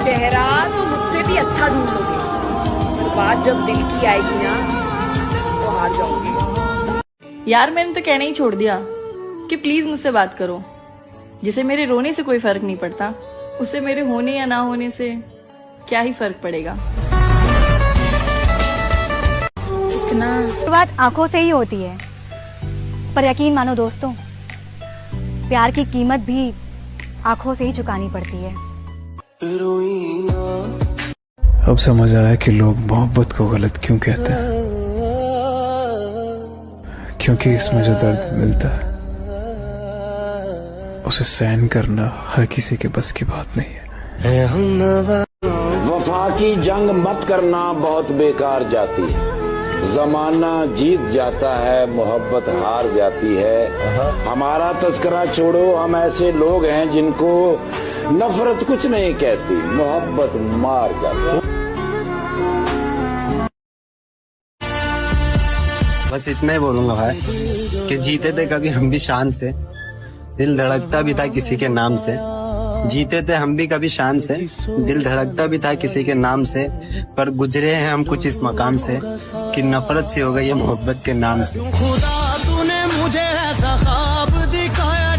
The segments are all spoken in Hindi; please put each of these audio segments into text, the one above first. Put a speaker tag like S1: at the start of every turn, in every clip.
S1: चेहरा तो मुझसे भी अच्छा ढूंढ लोगे, पर बात जब दिल की आएगी ना तो हार जाओगे।
S2: यार मैंने तो कहना ही छोड़ दिया कि प्लीज मुझसे बात करो। जिसे मेरे रोने से कोई फर्क नहीं पड़ता, उसे मेरे होने या ना होने से क्या ही फर्क पड़ेगा।
S3: इतना शुरुआत आंखों से ही होती है, पर यकीन मानो दोस्तों, प्यार की कीमत भी आंखों से ही चुकानी पड़ती है।
S4: अब समझ आया कि लोग मोहब्बत को गलत क्यों कहते हैं, क्योंकि इसमें जो दर्द मिलता है उसे सहन करना हर किसी के बस की बात नहीं है।
S5: वफा की जंग मत करना, बहुत बेकार जाती है। जमाना जीत जाता है, मोहब्बत हार जाती है। हमारा तस्करा छोड़ो, हम ऐसे लोग हैं जिनको नफरत कुछ नहीं कहती, मोहब्बत मार जाती है।
S6: बस इतना ही बोलूंगा भाई कि जीते थे कभी हम भी शान से, दिल धड़कता भी था किसी के नाम से। जीते थे हम भी कभी शान से, दिल धड़कता भी था किसी के नाम से, पर गुजरे हैं हम कुछ इस मकाम से कि नफरत सी हो गई है मोहब्बत के नाम से।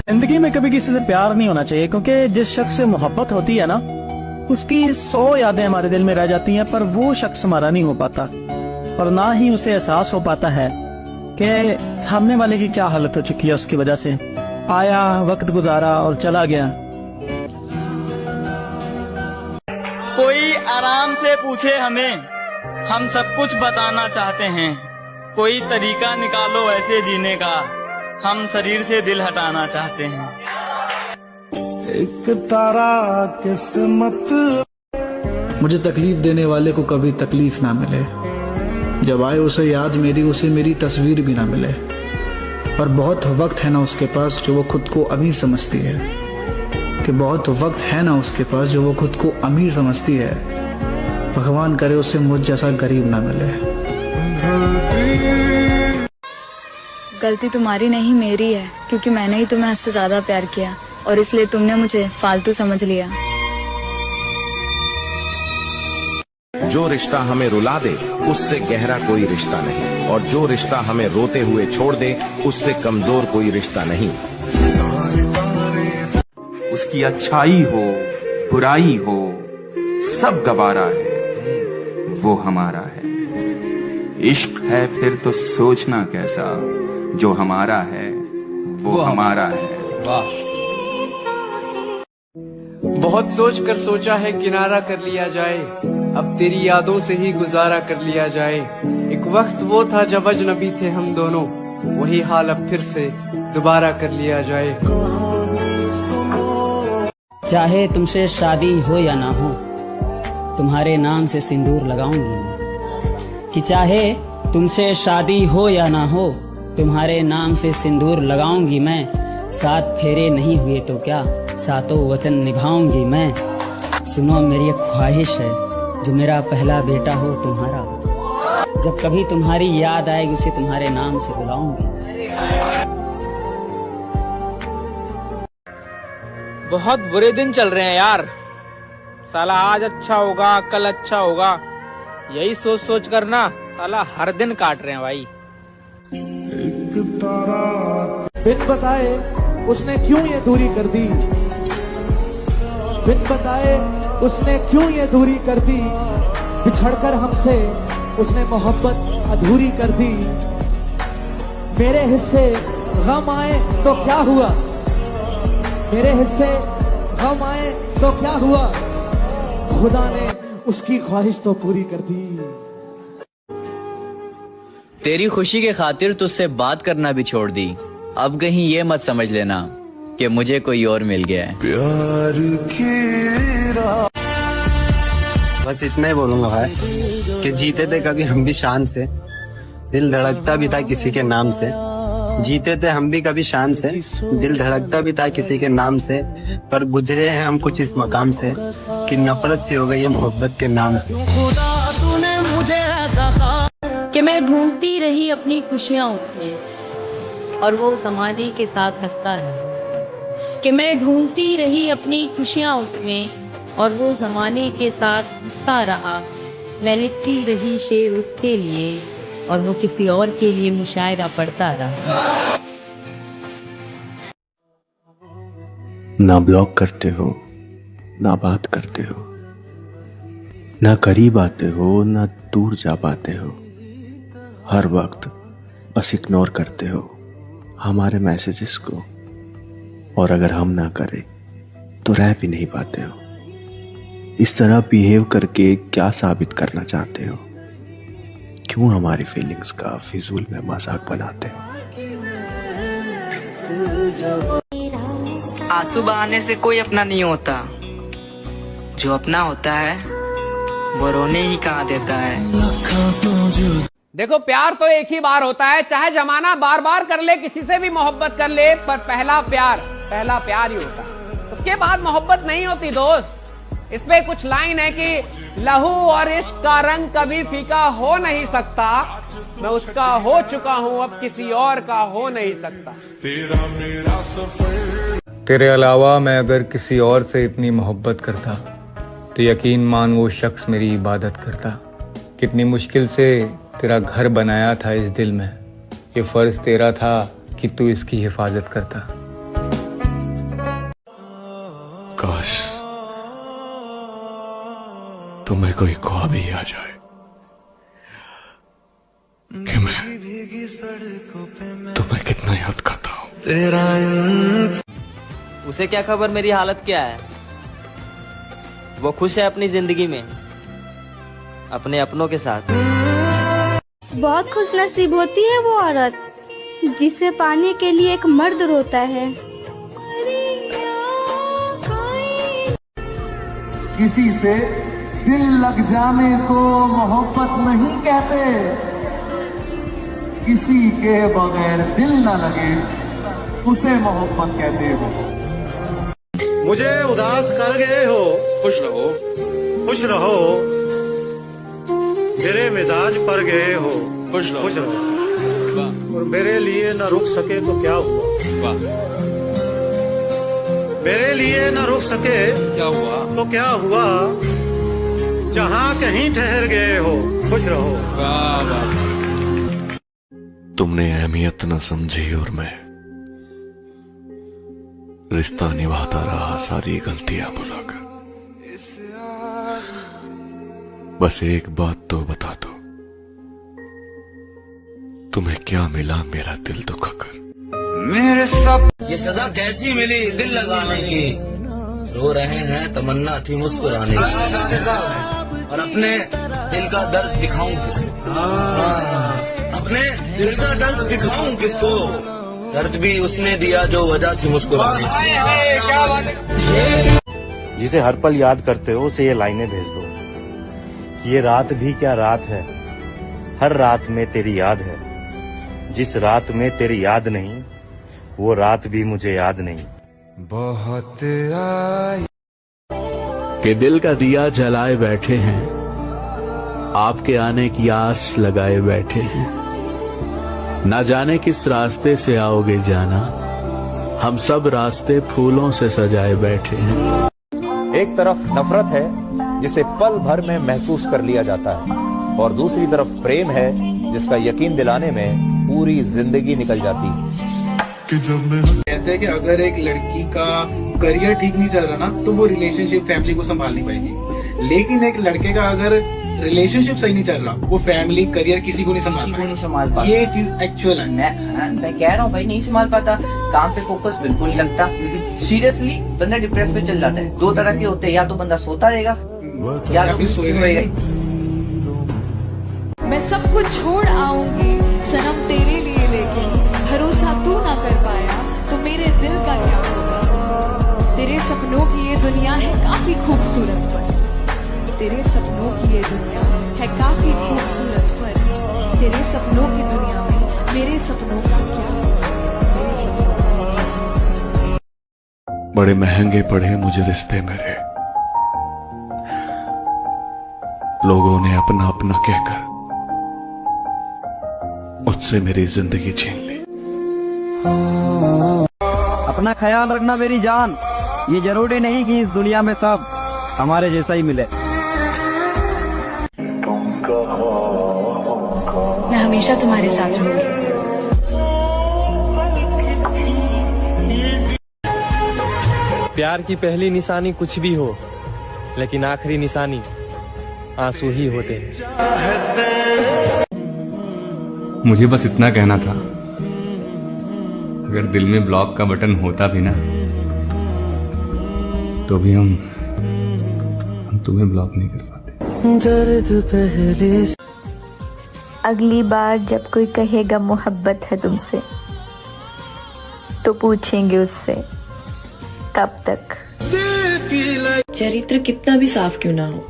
S7: जिंदगी में कभी किसी से प्यार नहीं होना चाहिए, क्योंकि जिस शख्स से मोहब्बत होती है ना, उसकी 100 यादें हमारे दिल में रह जाती हैं, पर वो शख्स हमारा नहीं हो पाता, और ना ही उसे एहसास हो पाता है कि सामने वाले की क्या हालत हो चुकी है उसकी वजह से। आया, वक्त गुजारा और चला गया।
S8: कोई आराम से पूछे हमें, हम सब कुछ बताना चाहते हैं। कोई तरीका निकालो ऐसे जीने का, हम शरीर से दिल हटाना चाहते हैं।
S7: एक तारा किस्मत। मुझे तकलीफ देने वाले को कभी तकलीफ ना मिले, जब आए उसे याद मेरी, उसे मेरी तस्वीर भी ना मिले। पर बहुत वक्त है ना उसके पास जो वो खुद को अमीर समझती है, कि बहुत वक्त है ना उसके पास जो वो खुद को अमीर समझती है। भगवान करे उसे मुझ जैसा गरीब ना मिले।
S9: गलती तुम्हारी नहीं मेरी है, क्योंकि मैंने ही तुम्हें हद से ज्यादा प्यार किया और इसलिए तुमने मुझे फालतू समझ लिया।
S10: जो रिश्ता हमें रुला दे उससे गहरा कोई रिश्ता नहीं, और जो रिश्ता हमें रोते हुए छोड़ दे उससे कमजोर कोई रिश्ता नहीं।
S11: उसकी अच्छाई हो बुराई हो सब गवारा है, वो हमारा है। इश्क है फिर तो सोचना कैसा, जो हमारा है वो हमारा है।
S12: वाह। बहुत सोच कर सोचा है किनारा कर लिया जाए, अब तेरी यादों से ही गुजारा कर लिया जाए। एक वक्त वो था जब अजनबी थे हम दोनों, वही हाल अब फिर से दोबारा कर लिया जाए।
S13: चाहे तुमसे शादी हो या ना हो, तुम्हारे नाम से सिंदूर लगाऊंगी मैं। कि चाहे तुमसे शादी हो या ना हो, तुम्हारे नाम से सिंदूर लगाऊंगी मैं। 7 फेरे नहीं हुए तो क्या, 7 वचन निभाऊंगी मैं। सुनो मेरी एक ख्वाहिश है, जो मेरा पहला बेटा हो तुम्हारा, जब कभी तुम्हारी याद आएगी उसे तुम्हारे नाम से बुलाऊंगी।
S8: बहुत बुरे दिन चल रहे हैं यार, साला आज अच्छा होगा कल अच्छा होगा, यही सोच सोच कर ना साला हर दिन काट रहे हैं भाई।
S14: बिन बताए उसने क्यों ये दूरी कर दी, बिन बताए उसने क्यों ये दूरी कर दी। बिछड़कर हमसे उसने मोहब्बत अधूरी कर दी। मेरे हिस्से गम आए तो क्या हुआ, मेरे हिस्से गम आए तो क्या हुआ, खुदा ने उसकी ख्वाहिश तो पूरी कर दी।
S15: तेरी खुशी के खातिर तुझसे बात करना भी छोड़ दी, अब कहीं ये मत समझ लेना कि मुझे कोई और मिल गया है।
S6: प्यार की बस इतना ही बोलूंगा भाई कि जीते थे कभी हम भी शान से, दिल धड़कता भी था किसी के नाम से। जीते थे हम भी कभी शान से, दिल धड़कता भी था किसी के नाम से, पर गुजरे हैं हम कुछ इस मकाम से कि नफरत सी हो गई है मोहब्बत के नाम से।
S16: खुदा तूने मुझे ऐसा कहा कि मैं ढूंढती रही अपनी खुशियाँ उसमें और वो ज़माने के साथ हंसता है, कि मैं ढूंढती रही अपनी खुशियाँ उसमें और वो जमाने के साथ हंसता रहा। मैं लिखती रही शेर उसके लिए और वो किसी और के लिए मुशायरा पढ़ता रहा।
S6: ना ब्लॉक करते हो, ना बात करते हो, ना करीब आते हो, ना दूर जा पाते हो। हर वक्त बस इग्नोर करते हो हमारे मैसेजेस को, और अगर हम ना करें तो रह भी नहीं पाते हो। इस तरह बिहेव करके क्या साबित करना चाहते हो? क्यों हमारी फीलिंग्स का फिजूल में मजाक बनाते हो?
S17: आंसू बहाने से कोई अपना नहीं होता, जो अपना होता है वो रोने ही कहाँ देता है।
S12: देखो, प्यार तो एक ही बार होता है, चाहे जमाना बार बार कर ले, किसी से भी मोहब्बत कर ले, पर पहला प्यार ही होता है। उसके बाद मोहब्बत नहीं होती दोस्त। इस पे कुछ लाइन है कि लहू और इश्क का रंग कभी फीका हो नहीं सकता, मैं उसका हो चुका हूँ अब किसी और का हो नहीं सकता।
S4: तेरे अलावा मैं अगर किसी और से इतनी मोहब्बत करता तो यकीन मान वो शख्स मेरी इबादत करता। कितनी मुश्किल से तेरा घर बनाया था इस दिल में, ये फर्ज तेरा था कि तू इसकी हिफाजत करता।
S18: काश तुम्हें कोई ख्वाब ही आ जाए कि मैं तुम्हें कितना याद करता हूँ।
S17: उसे क्या खबर मेरी हालत क्या है? वो खुश है अपनी जिंदगी में, अपने अपनों के साथ।
S19: बहुत खुश नसीब होती है वो औरत जिसे पाने के लिए एक मर्द रोता है।
S14: किसी से दिल लग जाने को मोहब्बत नहीं कहते, किसी के बगैर दिल न लगे उसे मोहब्बत कहते हो।
S20: मुझे उदास कर गए हो, खुश रहो, खुश रहो। मेरे मिजाज पर गए हो, खुश रहो। और मेरे लिए न रुक सके तो क्या हुआ? मेरे लिए न रुक सके क्या हुआ तो क्या हुआ? जहाँ कहीं ठहर गए हो, खुश रहो।
S18: तुमने अहमियत न समझी और मैं रिश्ता निभाता रहा सारी गलतियां भुलाकर। बस एक बात तो बता दो, तुम्हें क्या मिला मेरा दिल दुखाकर?
S17: मेरे सब ये सजा कैसी मिली दिल लगाने की? रो रहे हैं तमन्ना थी मुस्कुराने की। और अपने दिल का दर्द दिखाऊं किसको? अपने दिल का दर्द दिखाऊं किसको? दर्द भी उसने दिया जो वजह थी मुस्कुराने की। क्या बात है?
S21: जिसे हर पल याद करते हो उसे ये लाइनें भेज दो। ये रात भी क्या रात है, हर रात में तेरी याद है। जिस रात में तेरी याद नहीं, वो रात भी मुझे याद नहीं।
S7: बहुत आई के दिल का दिया जलाए बैठे हैं, आपके आने की आस लगाए बैठे हैं। ना जाने किस रास्ते से आओगे जाना, हम सब रास्ते फूलों से सजाए बैठे हैं।
S22: एक तरफ नफरत है जिसे पल भर में महसूस कर लिया जाता है, और दूसरी तरफ प्रेम है जिसका यकीन दिलाने में पूरी जिंदगी निकल जाती है।
S7: कहते हैं कि अगर एक लड़की का करियर ठीक नहीं चल रहा ना, तो वो रिलेशनशिप फैमिली को संभाल नहीं पाएगी। लेकिन एक लड़के का अगर रिलेशनशिप सही नहीं चल रहा, वो फैमिली करियर किसी को नहीं संभाल पाता। ये चीज एक्चुअल है।
S23: मैं कह रहा हूँ भाई, नहीं संभाल पाता, काम पे फोकस बिल्कुल नहीं लगता। सीरियसली बंदा डिप्रेस पे चल जाता है। दो तरह के होते हैं, या तो बंदा सोता रहेगा या तो सोएगा।
S9: मैं सब कुछ छोड़ आऊंगी सनम तेरे लिए, लेकिन भरोसा तू ना कर पाया तो मेरे दिल का क्या होगा? तेरे सपनों की ये दुनिया है काफी खूबसूरत पर, तेरे सपनों की ये दुनिया है काफी खूबसूरत पर। तेरे सपनों की दुनिया में मेरे सपनों का क्या होगा? मेरे सपनों का
S18: बड़े महंगे पड़े मुझे रिश्ते मेरे, लोगों ने अपना अपना कहकर मुझसे मेरी जिंदगी छीन ली।
S24: अपना ख्याल रखना मेरी जान, ये जरूरी नहीं कि इस दुनिया में सब
S6: हमारे जैसा ही मिले।
S9: मैं हमेशा तुम्हारे साथ रहूंगी।
S12: प्यार की पहली निशानी कुछ भी हो, लेकिन आखिरी निशानी आंसू ही होते हैं।
S4: मुझे बस इतना कहना था, अगर दिल में ब्लॉक का बटन होता भी ना, तो भी हम तुम्हें ब्लॉक नहीं कर पाते।
S1: दर्द पहले। अगली बार जब कोई कहेगा मोहब्बत है तुमसे, तो पूछेंगे उससे कब तक।
S2: चरित्र कितना भी साफ क्यों ना हो,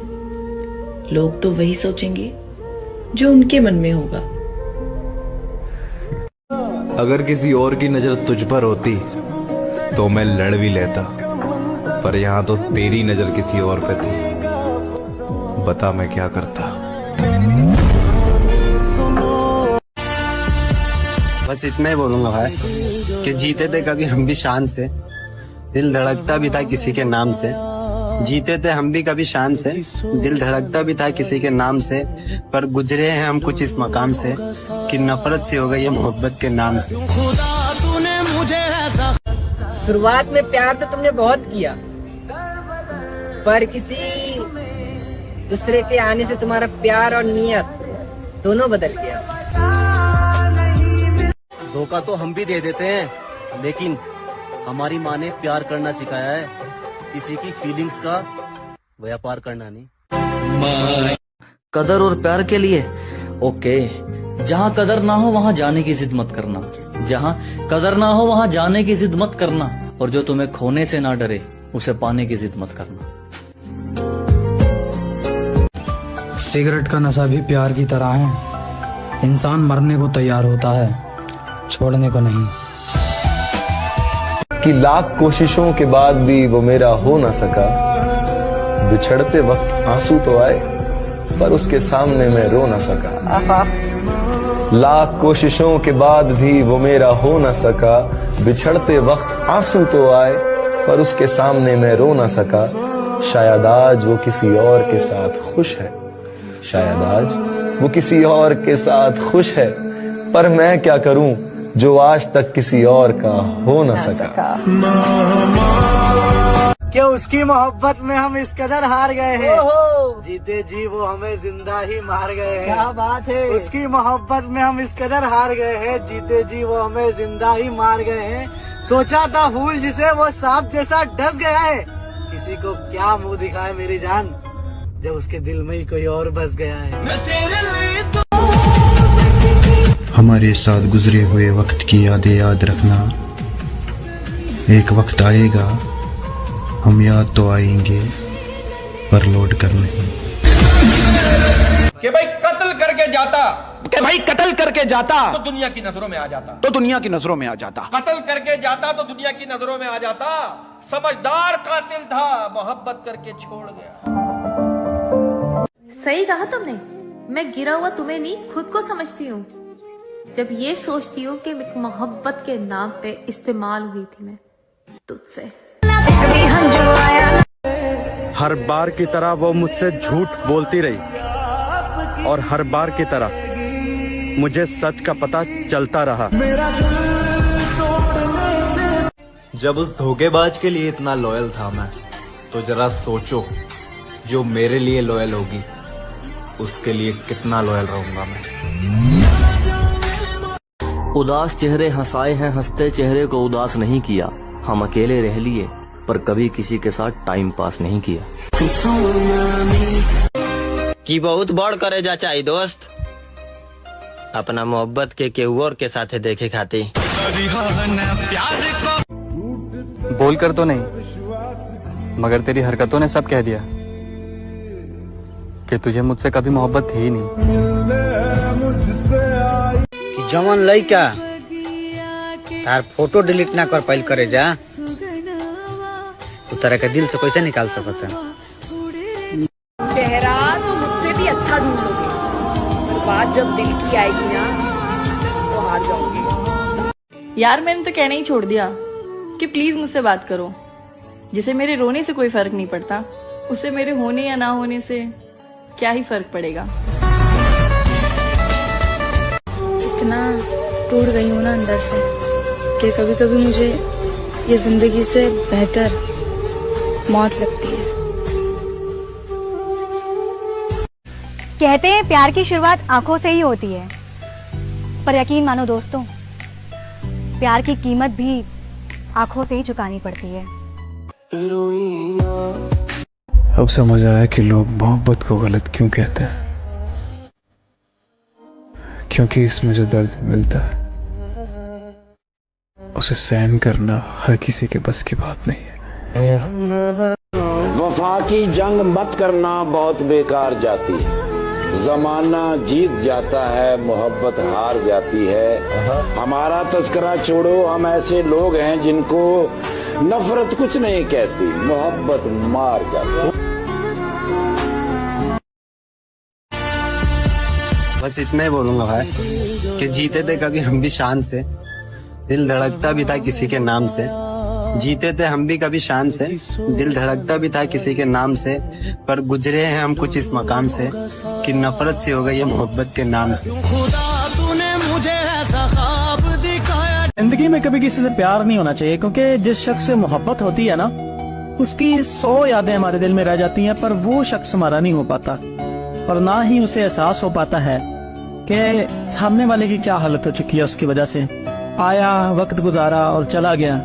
S2: लोग तो वही सोचेंगे जो उनके मन में होगा।
S22: अगर किसी और की नजर तुझ पर होती तो मैं लड़ भी लेता, पर यहाँ तो तेरी नजर किसी और पे थी। बता मैं क्या करता।
S6: बस इतना ही बोलूंगा भाई कि जीते थे कभी हम भी शान से, दिल धड़कता भी था किसी के नाम से। जीते थे हम भी कभी शान से, दिल धड़कता भी था किसी के नाम से, पर गुजरे हैं हम कुछ इस मकाम से कि नफरत सी हो गई है मोहब्बत के नाम से।
S23: शुरुआत में प्यार तो तुमने बहुत किया, पर किसी दूसरे के आने से तुम्हारा प्यार और नियत दोनों बदल गया।
S3: धोखा तो हम भी दे देते हैं, लेकिन हमारी माँ ने प्यार करना सिखाया है, किसी की फीलिंग्स का व्यापार करना नहीं।
S15: कदर और प्यार के लिए ओके, जहाँ कदर ना हो वहाँ जाने की जिद मत करना, जहाँ कदर ना हो वहाँ जाने की जिद मत करना, और जो तुम्हें खोने से ना डरे उसे पाने की जिद मत करना।
S7: सिगरेट का नशा भी प्यार की तरह है, इंसान मरने को तैयार होता है, छोड़ने को नहीं।
S22: कि लाख कोशिशों के बाद भी वो मेरा हो ना सका, बिछड़ते वक्त आंसू तो आए पर उसके सामने मैं रो ना सका। लाख कोशिशों के बाद भी वो मेरा हो ना सका, बिछड़ते वक्त आंसू तो आए पर उसके सामने मैं रो ना सका। शायद आज वो किसी और के साथ खुश है, शायद आज वो किसी और के साथ खुश है, पर मैं क्या करूं जो आज तक किसी और का हो न सका।
S14: क्या उसकी मोहब्बत में हम इस कदर हार गए हैं, जीते जी वो हमें जिंदा ही मार गए हैं।
S23: क्या बात है।
S14: उसकी मोहब्बत में हम इस कदर हार गए हैं, जीते जी वो हमें जिंदा ही मार गए हैं। सोचा था फूल जिसे वो सांप जैसा डस गया है, किसी को क्या मुंह दिखाए मेरी जान, जब उसके दिल में ही कोई और बस गया है।
S24: हमारे साथ गुजरे हुए वक्त की यादें याद रखना, एक वक्त आएगा हम याद तो आएंगे पर लौट कर नहीं।
S25: कि भाई कत्ल करके जाता,
S14: कि भाई कत्ल करके जाता
S25: तो दुनिया की नजरों में आ जाता,
S14: तो दुनिया की नजरों में आ जाता।
S25: कत्ल करके जाता तो दुनिया की नजरों में आ जाता। समझदार कातिल था, मोहब्बत करके छोड़ गया।
S26: सही कहा तुमने, मैं गिरा हुआ तुम्हें नहीं खुद को समझती हूँ, जब ये सोचती हूँ कि मोहब्बत के नाम पे इस्तेमाल हुई थी मैं तुझसे।
S6: हर बार की तरह वो मुझसे झूठ बोलती रही, और हर बार की तरह मुझे सच का पता चलता रहा।
S22: जब उस धोखेबाज के लिए इतना लॉयल था मैं, तो जरा सोचो जो मेरे लिए लॉयल होगी उसके लिए कितना लॉयल रहूंगा मैं।
S3: उदास चेहरे हंसाए हैं, हंसते चेहरे को उदास नहीं किया। हम अकेले रह लिए पर कभी किसी के साथ टाइम पास नहीं किया।
S27: कि बहुत बड़ करे जा चाहिए दोस्त, अपना मोहब्बत के केहू और के साथे देखे खाती।
S6: बोल कर तो नहीं, मगर तेरी हरकतों ने सब कह दिया कि तुझे मुझसे कभी मोहब्बत थी ही नहीं।
S23: कि जवन लइका तार फोटो डिलीट ना कर पाइल करे जा, उतरा के दिल से कैसे निकाल सकते हैं।
S2: चेहरा तो मुझसे भी अच्छा ढूंढ लोगे, तो बात जब दिल की आएगी ना तो हार जाओगे।
S28: यार मैंने तो कहना ही छोड़ दिया कि प्लीज मुझसे बात करो, जिसे मेरे रोने से कोई फर्क नहीं पड़ता, उसे मेरे होने या ना होने से क्या ही फर्क पड़ेगा।
S5: इतना टूट गई हूँ ना अंदर से कि कभी कभी मुझे ये जिंदगी से बेहतर मौत लगती है।
S8: कहते हैं प्यार की शुरुआत आंखों से ही होती है, पर यकीन मानो दोस्तों, प्यार की कीमत भी आंखों से ही चुकानी पड़ती है।
S24: अब समझ आया कि लोग मोहब्बत को गलत क्यों कहते हैं, क्योंकि इसमें जो दर्द मिलता है उसे सहन करना हर किसी के बस की बात नहीं है।
S10: वफा की जंग मत करना, बहुत बेकार जाती है। जमाना जीत जाता है, मोहब्बत हार जाती है। हमारा तस्करा छोड़ो, हम ऐसे लोग हैं जिनको नफरत कुछ नहीं कहती, मोहब्बत मार जाती है।
S6: बस इतना ही बोलूंगा भाई कि जीते थे कभी हम भी शान से, दिल धड़कता भी था किसी के नाम से। जीते थे हम भी कभी शान से, दिल धड़कता भी था किसी के नाम से, पर गुजरे हैं हम कुछ इस मकाम से कि नफरत सी हो गई है मोहब्बत के नाम से।
S7: जिंदगी में कभी किसी से प्यार नहीं होना चाहिए, क्योंकि जिस शख्स से मोहब्बत होती है ना, उसकी 100 यादें हमारे दिल में रह जाती हैं, पर वो शख्स हमारा नहीं हो पाता, और ना ही उसे एहसास हो पाता है कि सामने वाले की क्या हालत हो चुकी है उसकी वजह से। आया, वक्त गुजारा और चला गया।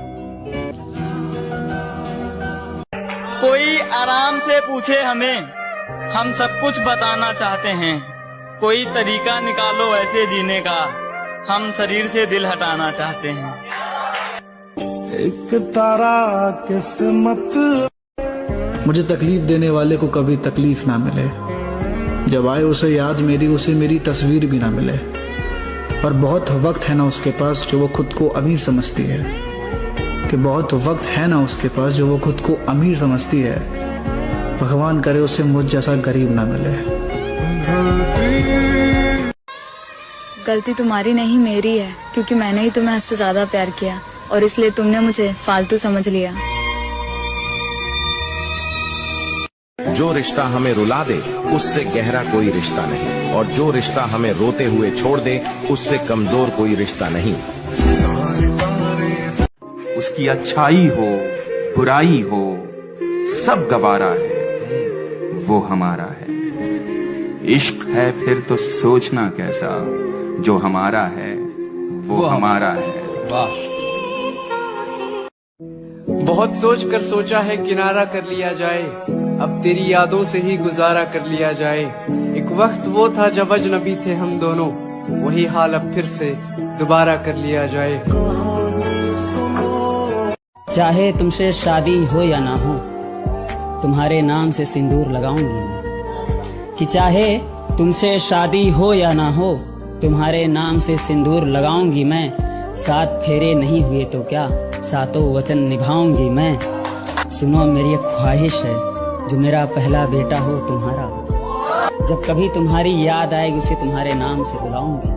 S11: कोई आराम से पूछे हमें, हम सब कुछ बताना चाहते हैं। कोई तरीका निकालो ऐसे जीने का, हम शरीर से दिल हटाना चाहते हैं।
S24: एक तारा किस्मत।
S7: मुझे तकलीफ देने वाले को कभी तकलीफ ना मिले, जब आए उसे याद मेरी, उसे मेरी तस्वीर भी ना मिले। और बहुत वक्त है ना उसके पास जो वो खुद को अमीर समझती है, कि बहुत वक्त है ना उसके पास जो वो खुद को अमीर समझती है। भगवान करे उसे मुझ जैसा गरीब ना मिले।
S5: गलती तुम्हारी नहीं मेरी है, क्योंकि मैंने ही तुम्हें हद से ज्यादा प्यार किया और इसलिए तुमने मुझे फालतू समझ लिया।
S13: जो रिश्ता हमें रुला दे उससे गहरा कोई रिश्ता नहीं, और जो रिश्ता हमें रोते हुए छोड़ दे उससे कमजोर कोई रिश्ता नहीं।
S16: उसकी अच्छाई हो बुराई हो सब गवारा है, वो हमारा है। इश्क है फिर तो सोचना कैसा, जो हमारा है वो हमारा है।
S12: वाह। बहुत सोच कर सोचा है किनारा कर लिया जाए, अब तेरी यादों से ही गुजारा कर लिया जाए। एक वक्त वो था जब अजनबी थे हम दोनों, वही हाल अब फिर से दोबारा कर लिया जाए।
S19: चाहे तुमसे शादी हो या ना हो, तुम्हारे नाम से सिंदूर लगाऊंगी मैं। कि चाहे तुमसे शादी हो या ना हो, तुम्हारे नाम से सिंदूर लगाऊंगी मैं। 7 फेरे नहीं हुए तो क्या, 7 वचन निभाऊंगी मैं। सुनो मेरी एक ख्वाहिश है, जो मेरा पहला बेटा हो तुम्हारा, जब कभी तुम्हारी याद आएगी उसे तुम्हारे नाम से बुलाऊंगी।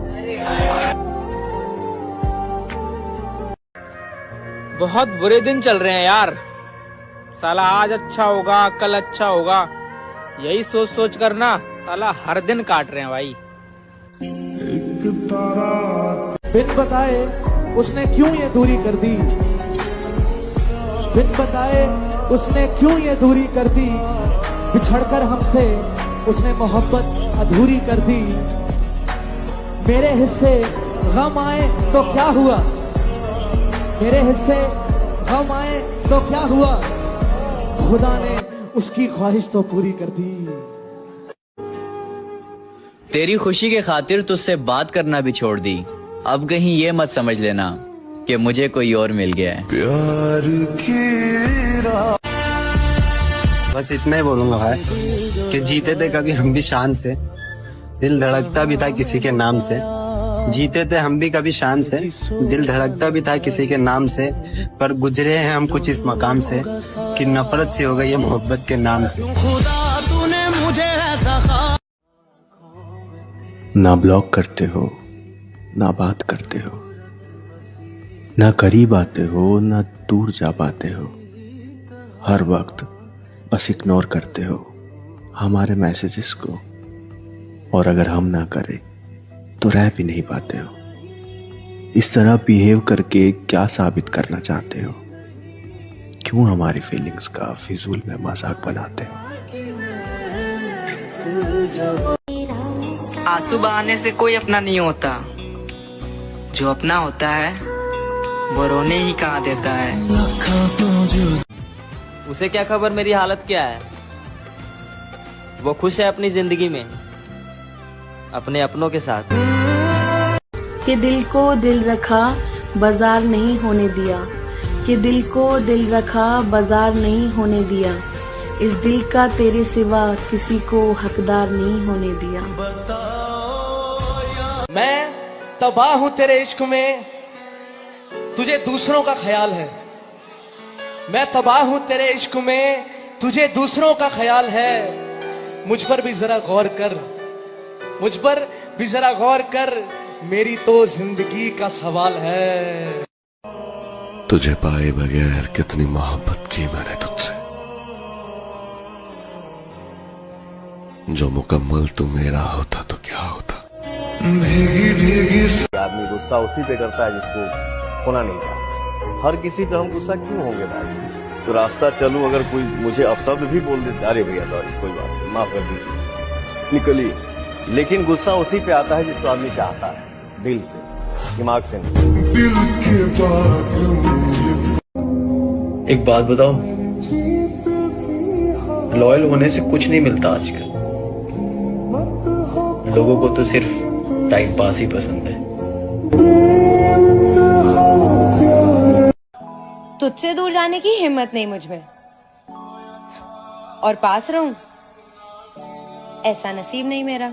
S20: बहुत बुरे दिन चल रहे हैं यार, साला आज अच्छा होगा कल अच्छा होगा, यही सोच सोच कर ना साला हर दिन काट रहे हैं भाई।
S14: बिन बताए उसने क्यों ये दूरी कर दी, बिन बताए उसने क्यों ये दूरी कर दी। बिछड़कर हमसे उसने मोहब्बत अधूरी कर दी। मेरे हिस्से गम आए तो क्या हुआ, मेरे हिस्से गम आए तो क्या हुआ, खुदा ने उसकी ख्वाहिश तो पूरी कर दी।
S15: तेरी खुशी के खातिर तुझसे बात करना भी छोड़ दी, अब कहीं ये मत समझ लेना कि मुझे कोई और मिल गया है।
S10: प्यार की
S6: बस इतना ही बोलूंगा भाई कि जीते थे कभी हम भी शान से, दिल धड़कता भी था किसी के नाम से। जीते थे हम भी कभी शान से, दिल धड़कता भी था किसी के नाम से, पर गुजरे हैं हम कुछ इस मकाम से कि नफरत सी हो गई है मोहब्बत के नाम से।
S24: ना ब्लॉक करते हो, ना बात करते हो, ना करीब आते हो, ना दूर जा पाते हो। हर वक्त बस इग्नोर करते हो हमारे मैसेजेस को, और अगर हम ना करें तो रह भी नहीं पाते हो। इस तरह बिहेव करके क्या साबित करना चाहते हो? क्यों हमारी फीलिंग्स का फिजूल में मजाक बनाते हो?
S23: आंसू बहाने से कोई अपना नहीं होता, जो अपना होता है वो रोने ही कहाँ देता है।
S27: उसे क्या खबर मेरी हालत क्या है? वो खुश है अपनी जिंदगी में, अपने अपनों के साथ।
S28: कि दिल को दिल रखा बाजार नहीं होने दिया, कि दिल को दिल रखा बाजार नहीं होने दिया, इस दिल का तेरे सिवा किसी को हकदार नहीं होने दिया।
S14: मैं तबाह हूं तेरे इश्क में, तुझे दूसरों का ख्याल है। मैं तबाह हूं तेरे इश्क में, तुझे दूसरों का ख्याल है। मुझ पर भी जरा गौर कर, मुझ पर भी जरा गौर कर, मेरी तो जिंदगी का सवाल है।
S1: तुझे पाए बगैर कितनी मोहब्बत की मैंने तुझसे, जो मुकम्मल तू मेरा होता तो क्या होता।
S4: आदमी गुस्सा उसी पे करता है जिसको होना नहीं चाहता। हर किसी पे हम गुस्सा क्यों होंगे भाई? तो रास्ता चलूं, अगर कोई मुझे अपशब्द भी बोल देता, अरे भैया सॉरी, कोई बात नहीं, माफ कर दीजिए, निकलिए। लेकिन गुस्सा उसी पे आता है जिसको आदमी चाहता है, दिल से, दिमाग से नहीं।
S9: एक बात बताओ, लॉयल होने से कुछ नहीं मिलता आजकल। लोगों को तो सिर्फ टाइम पास ही पसंद है।
S8: तुझसे दूर जाने की हिम्मत नहीं मुझ में, और पास रहूं ऐसा नसीब नहीं मेरा।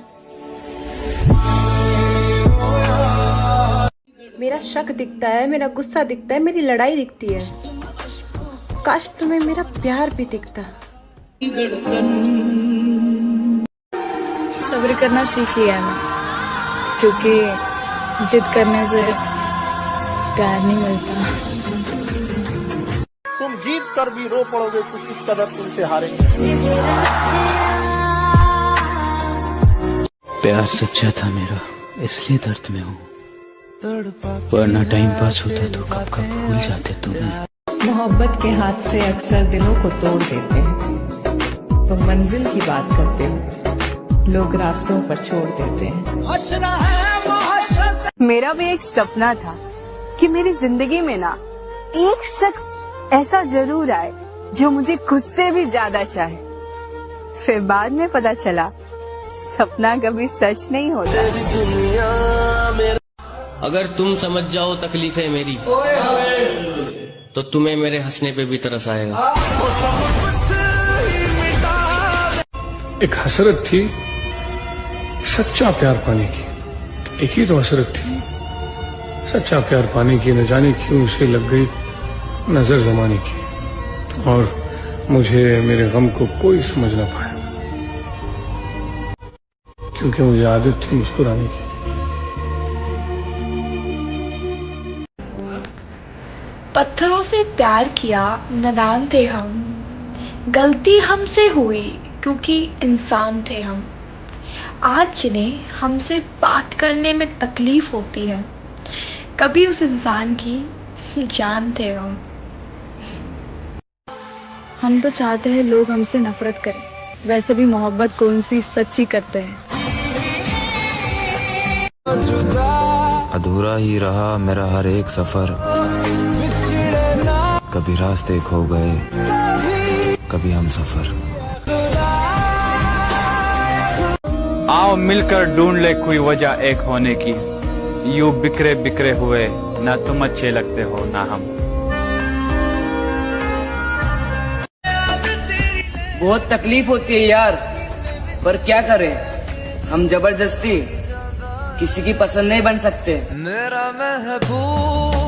S17: मेरा शक दिखता है, मेरा गुस्सा दिखता है, मेरी लड़ाई दिखती है। काश तुम्हें मेरा प्यार भी दिखता।
S5: सब्र करना सीख लिया है मैं, क्योंकि जिद करने से प्यार नहीं मिलता।
S4: तुम जीत कर भी रो पड़ोगे, कुछ इस कदर तुमसे हारेंगे।
S19: प्यार सच्चा था मेरा, इसलिए दर्द में हूँ, वरना टाइम पास होता तो कब कब भूल जाते तुम्हें।
S18: मोहब्बत के हाथ से अक्सर दिलों को तोड़ देते हैं। तुम मंजिल की बात करते हो, लोग रास्तों पर छोड़ देते हैं।
S17: मेरा भी एक सपना था कि मेरी जिंदगी में ना एक शख्स ऐसा जरूर आए जो मुझे खुद से भी ज्यादा चाहे। फिर बाद में पता चला सपना कभी सच नहीं होता।
S21: अगर तुम समझ जाओ तकलीफें मेरी, तो तुम्हें मेरे हंसने पे भी तरस आएगा।
S25: एक हसरत थी सच्चा प्यार पाने की, एक ही तो हसरत थी सच्चा प्यार पाने की। न जाने क्यों उसे लग गई नजर जमाने की, और मुझे मेरे गम को कोई समझ न पाया, क्योंकि मुझे आदत थी मुस्कुराने की।
S26: पत्थरों से प्यार किया, नादान थे हम, गलती हमसे हुई क्योंकि इंसान थे हम। आज जिन्हें हमसे बात करने में तकलीफ होती है, कभी उस इंसान की जान थे हम।
S5: हम तो चाहते हैं लोग हमसे नफरत करें, वैसे भी मोहब्बत कौन सी सच्ची करते हैं।
S29: अधूरा ही रहा मेरा हर एक सफर, कभी रास्ते खो गए, कभी हम सफर।
S30: आओ मिलकर ढूंढ ले कोई वजह एक होने की, यूं बिखरे बिखरे हुए, ना तुम अच्छे लगते हो ना हम।
S23: बहुत तकलीफ होती है यार, पर क्या करें, हम जबरदस्ती किसी की पसंद नहीं बन सकते। मेरा महबूब।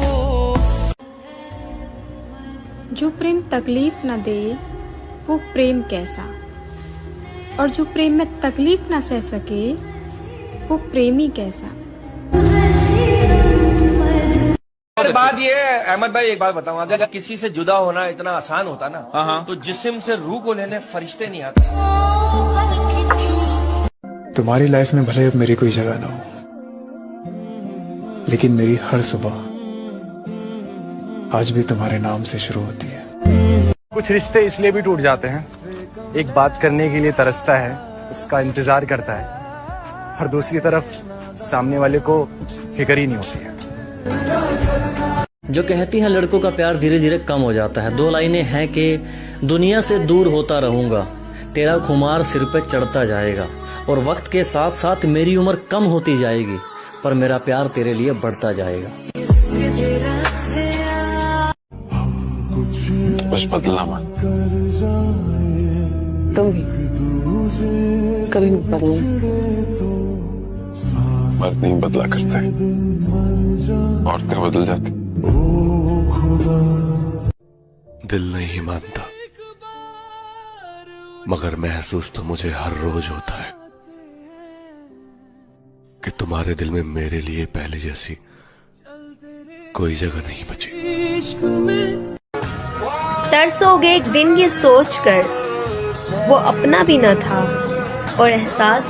S5: जो प्रेम तकलीफ न दे वो प्रेम कैसा, और जो प्रेम में तकलीफ न सह सके वो प्रेमी कैसा।
S2: और बात ये है अहमद भाई, एक बात बताऊं, अगर किसी से जुदा होना इतना आसान होता ना, तो जिस्म से रूह को लेने फरिश्ते नहीं आते।
S3: तुम्हारी लाइफ में भले अब मेरी कोई जगह ना हो, लेकिन मेरी हर सुबह आज भी तुम्हारे नाम से शुरू होती है।
S7: कुछ रिश्ते इसलिए भी टूट जाते हैं, एक बात करने के लिए तरसता है, उसका इंतजार करता है, और दूसरी तरफ सामने वाले को फिक्र ही नहीं होती है।
S11: जो कहती हैं लड़कों का प्यार धीरे धीरे कम हो जाता है, 2 लाइनें हैं कि दुनिया से दूर होता रहूंगा, तेरा खुमार सिर पे चढ़ता जाएगा, और वक्त के साथ साथ मेरी उम्र कम होती जाएगी, पर मेरा प्यार तेरे लिए बढ़ता जाएगा।
S1: बस बदला मत।
S28: तुम भी कभी बदलना।
S1: मर्द नहीं बदला करते, औरतें बदल जाती। दिल नहीं मानता, मगर महसूस तो मुझे हर रोज होता है कि तुम्हारे दिल में मेरे लिए पहले जैसी कोई जगह नहीं बची।
S12: तरसोगे एक दिन ये सोचकर वो अपना भी न था और एहसास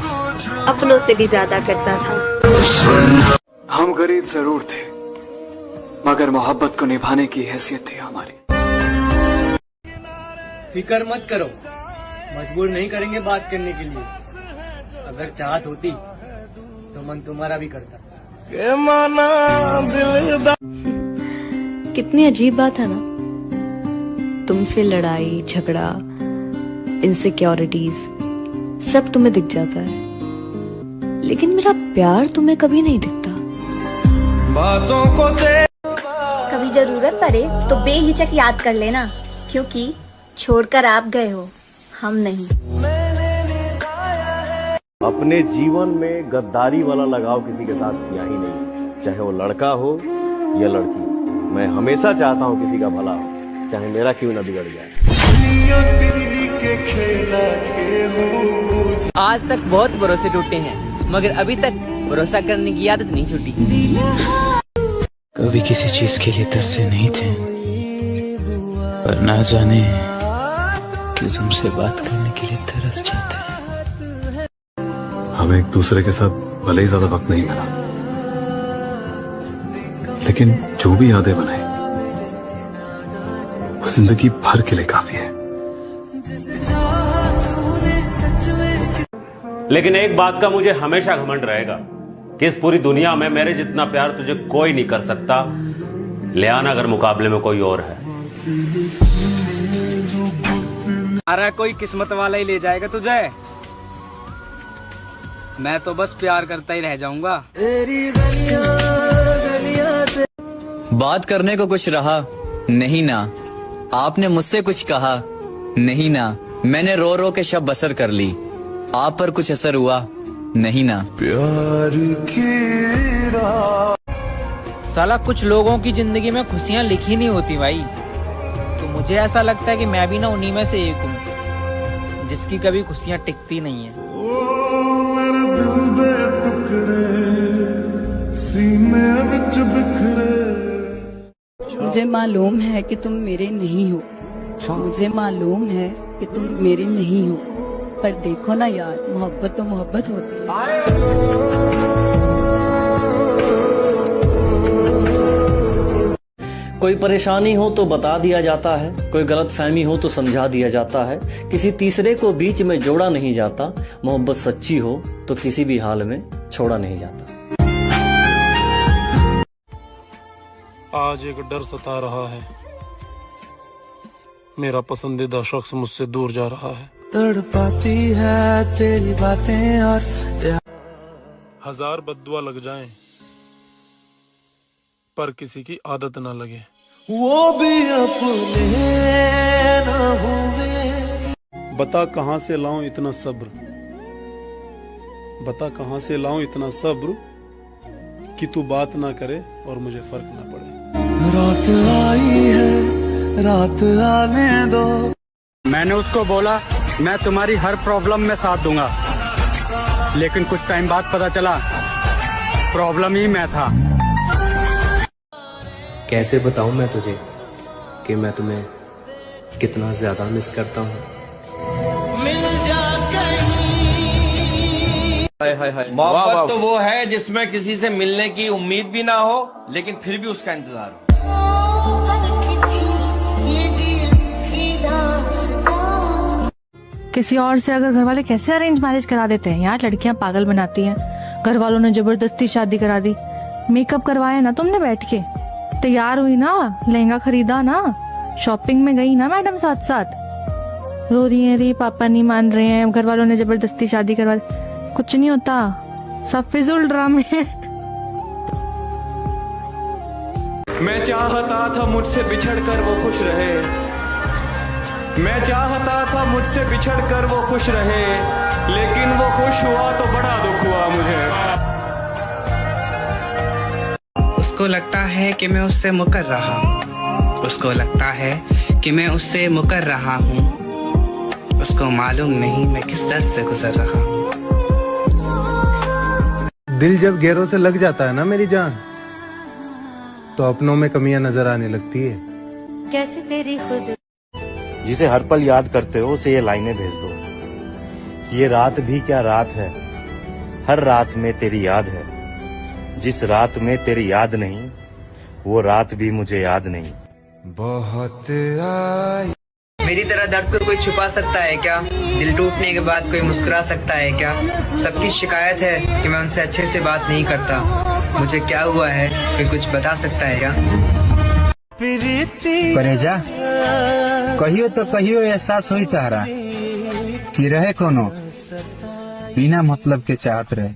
S12: अपनों से भी ज्यादा करता था।
S13: हम गरीब जरूर थे, मगर मोहब्बत को निभाने की हैसियत थी हमारी।
S27: फिक्र मत करो, मजबूर नहीं करेंगे बात करने के लिए। अगर चाहत होती तो मन तुम्हारा भी करता।
S28: कितनी अजीब बात है ना, तुमसे लड़ाई झगड़ा इनसिक्योरिटीज सब तुम्हें दिख जाता है, लेकिन मेरा प्यार तुम्हें कभी नहीं दिखता।
S12: बातों को कभी जरूरत पड़े तो बेहिचक याद कर लेना, क्योंकि छोड़कर आप गए हो, हम नहीं।
S4: अपने जीवन में गद्दारी वाला लगाव किसी के साथ किया ही नहीं, चाहे वो लड़का हो या लड़की। मैं हमेशा चाहता हूँ किसी का भला हो, चाहे मेरा क्यों ना बिगड़ जाए।
S23: आज तक बहुत भरोसे टूटे हैं, मगर अभी तक भरोसा करने की आदत नहीं छूटी।
S11: कभी किसी चीज के लिए तरसे नहीं थे, पर ना जाने क्यों तुमसे बात करने के लिए तरस जाते हैं।
S1: हमें एक दूसरे के साथ भले ही ज्यादा वक्त नहीं मिला, लेकिन जो भी यादें बनाई वो जिंदगी भर के लिए काफी है।
S15: लेकिन एक बात का मुझे हमेशा घमंड रहेगा कि इस पूरी दुनिया में मेरे जितना प्यार तुझे कोई नहीं कर सकता, ले आना अगर मुकाबले में कोई और है।
S27: अरे कोई किस्मत वाला ही ले जाएगा तुझे, मैं तो बस प्यार करता ही रह जाऊंगा।
S11: बात करने को कुछ रहा नहीं ना, आपने मुझसे कुछ कहा नहीं ना, मैंने रो रो के शब बसर कर ली, आप पर कुछ असर हुआ नहीं ना। प्यार की
S23: साला कुछ लोगों की जिंदगी में खुशियां लिखी नहीं होती भाई, तो मुझे ऐसा लगता है कि मैं भी ना उन्हीं में से एक हूँ जिसकी कभी खुशियां टिकती नहीं है।
S28: मुझे मालूम है कि तुम मेरे नहीं हो, मुझे मालूम है कि तुम मेरे नहीं हो, पर देखो ना यार, मोहब्बत तो मोहब्बत होती है।
S11: कोई परेशानी हो तो बता दिया जाता है, कोई गलत फहमी हो तो समझा दिया जाता है, किसी तीसरे को बीच में जोड़ा नहीं जाता, मोहब्बत सच्ची हो तो किसी भी हाल में छोड़ा नहीं जाता।
S25: आज एक डर सता रहा है, मेरा पसंदीदा शख्स मुझसे दूर जा रहा है।
S11: तड़पाती है तेरी बातें और
S25: 1000 बद्दुआ लग जाएं, पर किसी की आदत ना लगे,
S11: वो भी अपने ना हुए।
S25: बता कहां से लाऊं इतना सब्र, बता कहां से लाऊं इतना सब्र कि तू बात ना करे और मुझे फर्क ना पड़े।
S11: रात आई है, रात आने दो।
S13: मैंने उसको बोला मैं तुम्हारी हर प्रॉब्लम में साथ दूंगा, लेकिन कुछ टाइम बाद पता चला प्रॉब्लम ही मैं था।
S6: कैसे बताऊं मैं तुझे कि मैं तुम्हें कितना ज्यादा मिस करता हूं।
S2: मोहब्बत तो वो है जिसमें किसी से मिलने की उम्मीद भी ना हो लेकिन फिर भी उसका इंतजार हो।
S28: किसी और से अगर घर वाले कैसे अरेंज मैरिज करा देते हैं यार, लड़कियां पागल बनाती हैं। घर वालों ने जबरदस्ती शादी करा दी। मेकअप करवाया ना तुमने बैठ के, तैयार हुई ना, लहंगा खरीदा ना, शॉपिंग में गई ना मैडम साथ साथ। रो रही है रे पापा नहीं मान रहे हैं, घर वालों ने जबरदस्ती शादी करवा दी। कुछ नहीं होता, सब फिजूल ड्रामे।
S8: मैं चाहता था मुझसे बिछड़कर वो खुश रहे, मैं चाहता था मुझसे बिछड़कर वो खुश रहे, लेकिन वो खुश हुआ तो बड़ा दुख हुआ मुझे।
S9: उसको लगता है कि मैं उससे मुकर रहा हूँ, उसको लगता है कि मैं उससे मुकर रहा हूँ, उसको मालूम नहीं मैं किस दर्द से गुजर रहा हूँ।
S10: दिल जब गैरों से लग जाता है ना मेरी जान, तो अपनों में कमियां नजर आने लगती है।
S12: कैसे तेरी खुद
S14: जिसे हर पल याद करते हो उसे ये लाइनें भेज दो कि ये रात भी क्या रात है, हर रात में तेरी याद है, जिस रात में तेरी याद नहीं वो रात भी मुझे याद नहीं।
S9: बहुत मेरी तरह दर्द को कोई छुपा सकता है क्या? दिल टूटने के बाद कोई मुस्कुरा सकता है क्या? सबकी शिकायत है कि मैं उनसे अच्छे से बात नहीं करता। मुझे क्या हुआ है कोई कुछ बता सकता है क्या?
S16: परेजा कहियो तो कहियो एहसास हुई तारा कि रहे कोनो बिना मतलब के चाहत रहे।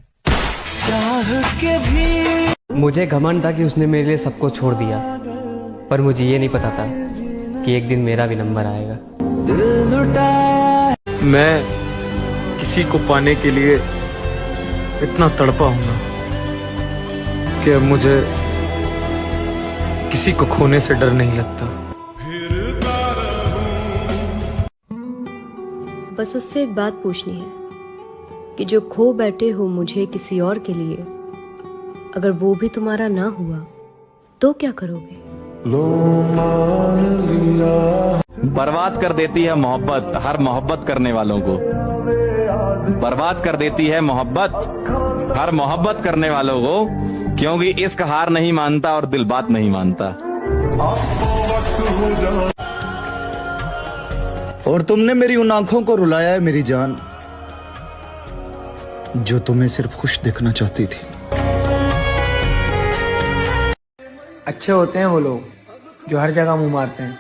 S6: मुझे घमंड था कि उसने मेरे लिए सबको छोड़ दिया, पर मुझे ये नहीं पता था कि एक दिन मेरा भी नंबर आएगा।
S10: मैं किसी को पाने के लिए इतना तड़पा हूं ना कि अब मुझे किसी को खोने से डर नहीं लगता।
S19: बस उससे एक बात पूछनी है कि जो खो बैठे हो मुझे किसी और के लिए, अगर वो भी तुम्हारा ना हुआ तो क्या करोगे?
S20: बर्बाद कर देती है मोहब्बत हर मोहब्बत करने वालों को, बर्बाद कर देती है मोहब्बत हर मोहब्बत करने वालों को, क्योंकि इश्क हार नहीं मानता और दिल बात नहीं मानता।
S16: और तुमने मेरी उन आंखों को रुलाया है मेरी जान, जो तुम्हें सिर्फ खुश देखना चाहती थी।
S22: अच्छे होते हैं वो लोग जो हर जगह मुंह मारते हैं,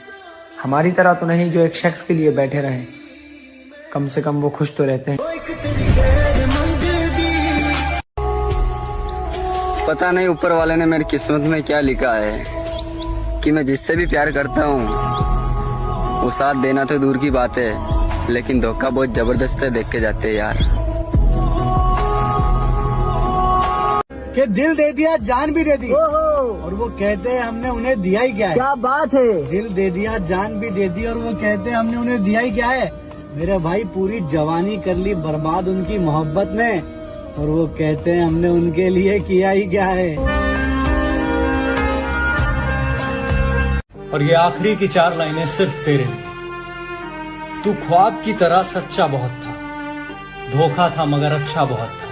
S22: हमारी तरह तो नहीं जो एक शख्स के लिए बैठे रहें। कम से कम वो खुश तो रहते हैं।
S27: पता नहीं ऊपर वाले ने मेरी किस्मत में क्या लिखा है कि मैं जिससे भी प्यार करता हूँ वो साथ देना तो दूर की बात है, लेकिन धोखा बहुत जबरदस्त है देख के जाते हैं यार।
S16: कि दिल दे दिया जान भी दे दी, और वो कहते हैं हमने उन्हें दिया ही क्या है। क्या बात है, दिल दे दिया जान भी दे दी और वो कहते हैं हमने उन्हें दिया ही क्या है। मेरे भाई पूरी जवानी कर ली बर्बाद उनकी मोहब्बत ने, और वो कहते हैं हमने उनके लिए किया ही क्या है।
S24: और ये आखिरी की 4 लाइनें सिर्फ तेरे लिए। तू ख्वाब की तरह सच्चा बहुत था, धोखा था मगर अच्छा बहुत था,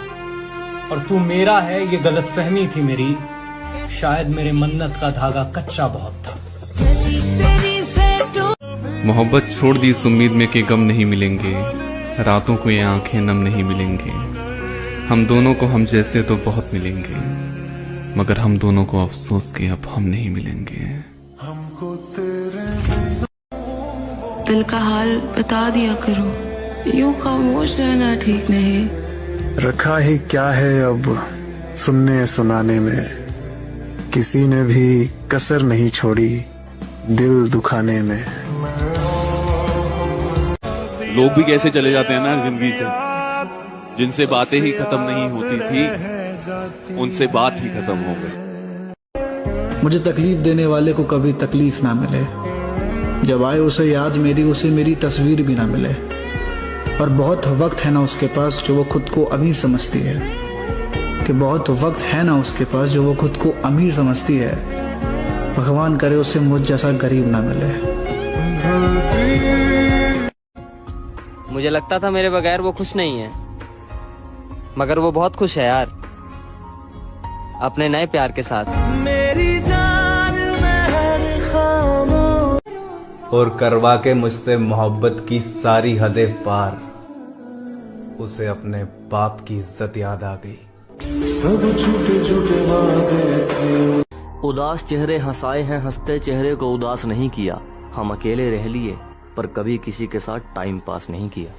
S24: और तू मेरा है ये गलतफहमी थी मेरी, शायद मेरे मन्नत का धागा कच्चा बहुत था।
S1: मोहब्बत छोड़ दी इस उम्मीद में कि गम नहीं मिलेंगे, रातों को ये आंखें नम नहीं मिलेंगे। हम दोनों को हम जैसे तो बहुत मिलेंगे, मगर हम दोनों को अफसोस कि अब हम नहीं मिलेंगे।
S28: दिल का हाल बता दिया करो, यूं खामोश रहना ठीक नहीं।
S3: रखा ही क्या है अब सुनने सुनाने में, किसी ने भी कसर नहीं छोड़ी दिल दुखाने में।
S31: लोग भी कैसे चले जाते हैं ना जिंदगी से, जिनसे बातें ही खत्म नहीं होती थी उनसे बात ही खत्म हो गई।
S32: मुझे तकलीफ देने वाले को कभी तकलीफ ना मिले, जब आए उसे याद मेरी उसे मेरी तस्वीर भी ना मिले। और बहुत वक्त है ना उसके पास जो वो खुद को अमीर समझती है, कि बहुत वक्त है ना उसके पास जो वो खुद को अमीर समझती है। भगवान करे उसे मुझ जैसा गरीब ना मिले।
S6: मुझे लगता था मेरे बगैर वो खुश नहीं है, मगर वो बहुत खुश है यार, अपने नए प्यार के साथ।
S16: मेरी जान में खामोश
S4: और करवा के मुझसे मोहब्बत की सारी हदें पार, उसे अपने बाप की इज्जत याद आ गई।
S16: सब झूठे झूठे वादे।
S11: उदास चेहरे हंसाए हैं, हंसते चेहरे को उदास नहीं किया। हम अकेले रह लिए पर कभी किसी के साथ टाइम पास नहीं किया।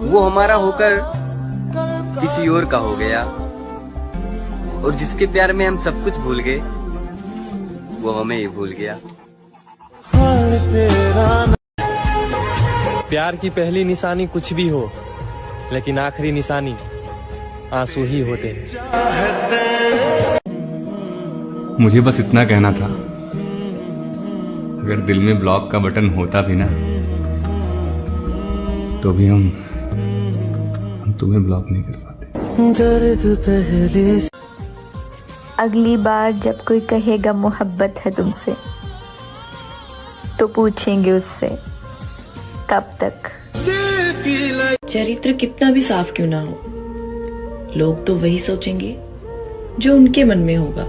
S9: वो हमारा होकर किसी और का हो गया, और जिसके प्यार में हम सब कुछ भूल गए वो हमें ही भूल गया।
S6: प्यार की पहली निशानी कुछ भी हो, लेकिन आखिरी निशानी आंसू ही होते हैं।
S1: मुझे बस इतना कहना था, अगर दिल में ब्लॉक का बटन होता भी ना, तो भी हम तुम्हें ब्लॉक नहीं कर पाते।
S16: दर्द पहले।
S12: अगली बार जब कोई कहेगा मोहब्बत है तुमसे, तो पूछेंगे उससे कब तक।
S28: चरित्र कितना भी साफ क्यों ना हो, लोग तो वही सोचेंगे जो उनके मन में होगा।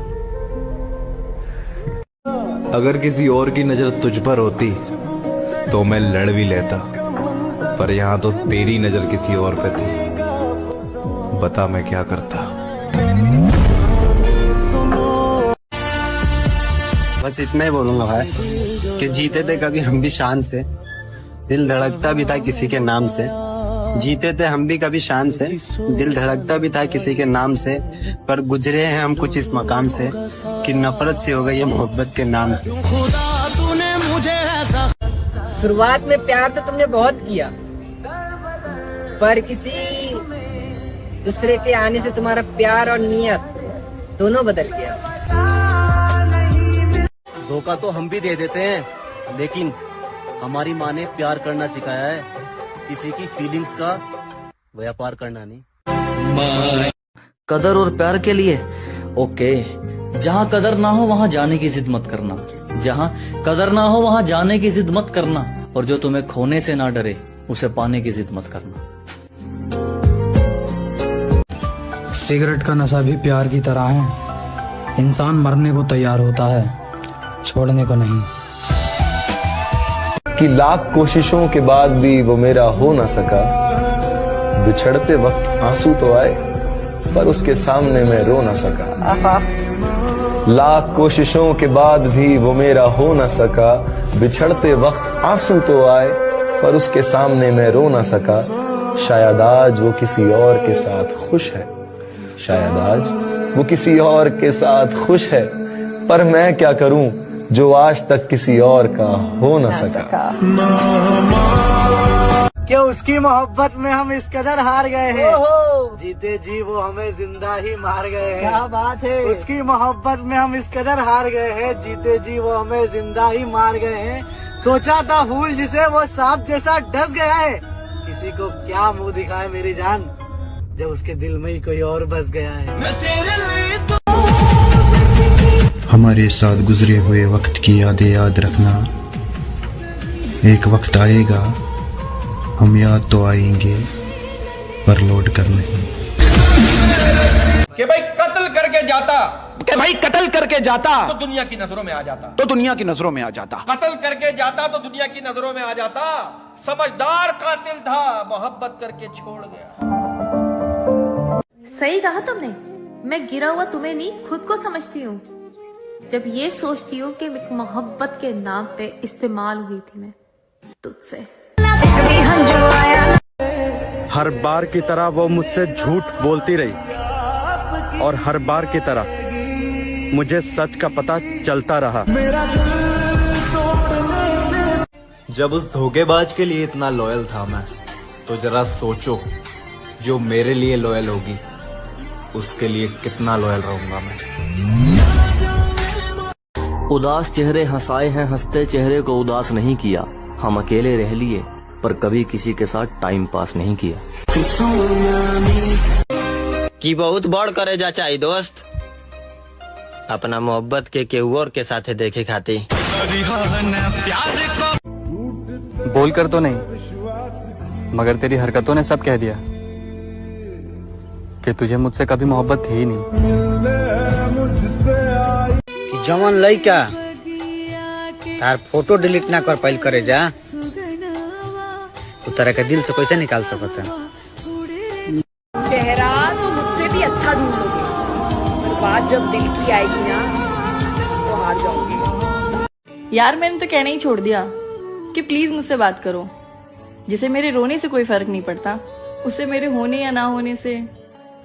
S4: अगर किसी और की नजर तुझ पर होती तो मैं लड़ भी लेता, पर यहाँ तो तेरी नजर किसी और पे थी। बता मैं क्या करता।
S27: बस इतना ही बोलूंगा भाई कि जीते थे कभी हम भी शान से, दिल धड़कता भी था किसी के नाम से। जीते थे हम भी कभी शान से, दिल धड़कता भी था किसी के नाम से, पर गुजरे हैं हम कुछ इस मकाम से कि नफरत सी हो गई है मोहब्बत के नाम से।
S9: शुरुआत में प्यार तो तुमने बहुत किया, पर किसी दूसरे के आने से तुम्हारा प्यार और नियत दोनों बदल गया।
S11: धोखा तो हम भी दे देते हैं, लेकिन हमारी माँ ने प्यार करना सिखाया है, किसी की फीलिंग्स का व्यापार करना नहीं। कदर और प्यार के लिए ओके, जहाँ कदर ना हो वहाँ जाने की जिद मत करना, जहाँ कदर ना हो वहाँ जाने की जिद मत करना, और जो तुम्हें खोने से ना डरे उसे पाने की जिद मत करना।
S32: सिगरेट का नशा भी प्यार की तरह है, इंसान मरने को तैयार होता है, छोड़ने को नहीं।
S4: कि लाख कोशिशों के बाद भी वो मेरा हो ना सका, बिछड़ते वक्त आंसू तो आए पर उसके सामने मैं रो ना सका। लाख कोशिशों के बाद भी वो मेरा हो ना सका, बिछड़ते वक्त आंसू तो आए पर उसके सामने मैं रो ना सका। शायद आज वो किसी और के साथ खुश है, शायद आज वो किसी और के साथ खुश है, पर मैं क्या करूं जो आज तक किसी और का हो न सका।
S16: क्या उसकी मोहब्बत में हम इस कदर हार गए हैं, जीते जी वो हमें जिंदा ही मार गए हैं।
S9: क्या बात है।
S16: उसकी मोहब्बत में हम इस कदर हार गए हैं, जीते जी वो हमें जिंदा ही मार गए हैं। सोचा था फूल जिसे वो सांप जैसा डस गया है, किसी को क्या मुंह दिखाए मेरी जान, जब उसके दिल में ही कोई और बस गया है।
S3: हमारे साथ गुजरे हुए वक्त की यादें याद रखना, एक वक्त आएगा हम याद तो आएंगे पर लौट कर नहीं।
S2: कि भाई कत्ल करके जाता,
S5: कि भाई कत्ल करके जाता
S2: तो दुनिया की नजरों में आ जाता,
S5: तो दुनिया की नजरों में आ जाता।
S2: कत्ल करके जाता तो दुनिया की नजरों में आ जाता। समझदार कातिल था, मोहब्बत करके छोड़ गया।
S28: सही कहा तुमने, मैं गिरा हुआ तुम्हें नहीं खुद को समझती हूँ, जब ये सोचती हूँ कि मोहब्बत के नाम पे इस्तेमाल हुई थी मैं तुझसे।
S13: हर बार की तरह वो मुझसे झूठ बोलती रही, और हर बार की तरह मुझे सच का पता चलता रहा।
S4: जब उस धोखेबाज के लिए इतना लॉयल था मैं, तो जरा सोचो जो मेरे लिए लॉयल होगी उसके लिए कितना लॉयल रहूंगा मैं।
S11: उदास चेहरे हंसाए हैं, हंसते चेहरे को उदास नहीं किया। हम अकेले रह लिए पर कभी किसी के साथ टाइम पास नहीं किया।
S9: कि बहुत बड़ करे जा चाहिए दोस्त,
S6: अपना मोहब्बत के केहू और के साथे देखे खाती।
S7: बोल कर तो नहीं, मगर तेरी हरकतों ने सब कह दिया कि तुझे मुझसे कभी मोहब्बत थी ही नहीं।
S16: कि जवन लइका तार फोटो डिलीट ना कर पाइल करे जा, तो तरह के दिल से कैसे निकाल सकता है?
S28: चेहरा तो मुझसे भी अच्छा ढूंढ लोगे, पर बात जब दिल की आएगी ना तो हार जाओगे। यार मैंने तो कहना ही छोड़ दिया कि प्लीज मुझसे बात करो। जिसे मेरे रोने से कोई फर्क नहीं पड़ता, उससे मेरे होने या ना होने से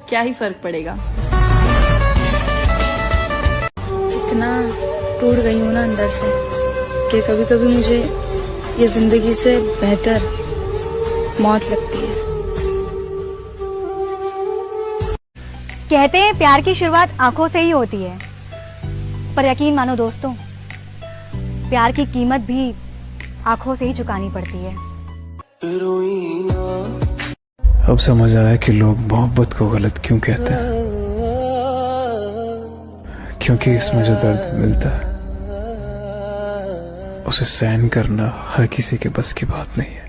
S28: क्या ही फर्क पड़ेगा। इतना टूट गई हूँ ना अंदर से कि कभी कभी मुझे ये जिंदगी से बेहतर मौत लगती है।
S8: कहते हैं प्यार की शुरुआत आंखों से ही होती है, पर यकीन मानो दोस्तों, प्यार की कीमत भी आंखों से ही चुकानी पड़ती है।
S3: अब समझ आया कि लोग मोहब्बत को गलत क्यों कहते हैं, क्योंकि इसमें जो दर्द मिलता है उसे सहन करना हर किसी के बस की बात नहीं है।